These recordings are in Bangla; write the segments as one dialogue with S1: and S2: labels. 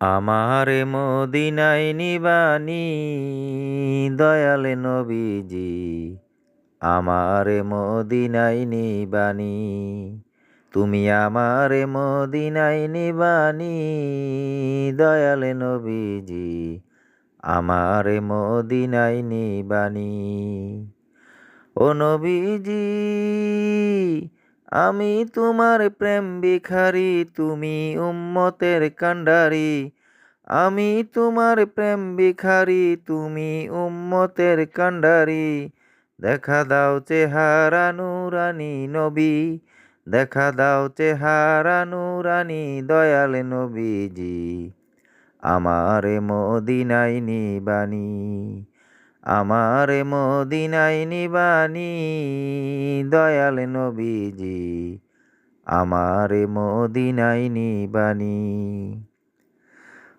S1: আমারে মদিনায় নিবানি দয়াল নবীজি, আমারে মদিনায় নিবানি। তুমি আমারে মদিনায় নিবানি দয়াল নবীজি, আমারে মদিনায় নিবানি। ও নবীজি, আমি তোমার প্রেম ভিখারি, তুমি উম্মতের কান্ডারি। আমি তোমার প্রেম ভিখারি, তুমি উম্মতের কান্ডারি। দেখা দাও চেহারা নুরানি নবী, দেখা দাও চেহারা নুরানি দয়াল নবীজি, আমারে মদিনায় নিবানি। আমারে মদিনায় নিবানি দয়াল নবীজি, আমারে মদিনায় নিবানি।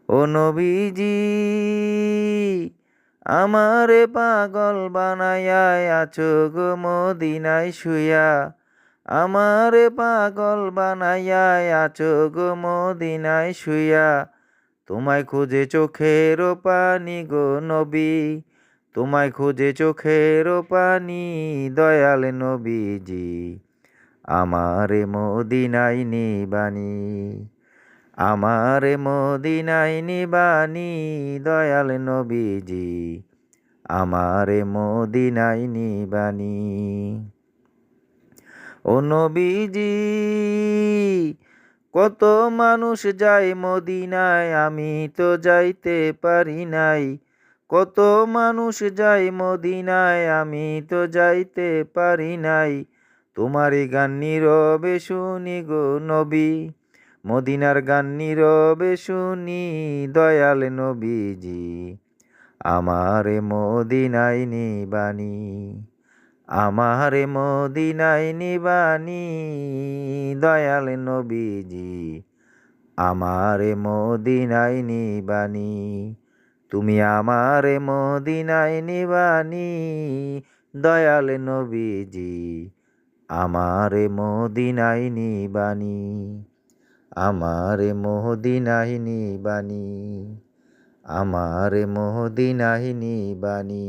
S1: ও নবীজি, আমারে পাগল বানাইয়া আছো গো মদিনায় শুয়া। আমারে পাগল বানাইয়া আছো গো মদিনায় শুয়া। তোমায় খুঁজে চোখের পানি গো নবী, তোমায় খুঁজে চোখের পানি দয়াল নবীজি, আমারে মদিনায় নিবানি। আমারে মদিনায় নিবানি দয়াল নবীজি, আমারে মদিনায় নিবানি। ও নবীজি, কত মানুষ যায় মদিনায়, আমি তো যাইতে পারি নাই। কত মানুষ যায় মদিনায়, আমি তো যাইতে পারি নাই। তোমারই গান নীরবে শুনি গো নবী, মদিনার গান নীরবে শুনি দয়াল নবীজি, আমারে মদিনায় নিবানি। আমারে মদিনায় নিবানি দয়াল নবীজি, আমারে মদিনায় নিবানি। তুমি আমারে মদিনায় নিবানি দয়াল নবীজি, আমারে মদিনায় নিবানি। আমারে মদিনায় নিবানি, আমারে মদিনায় নিবানি।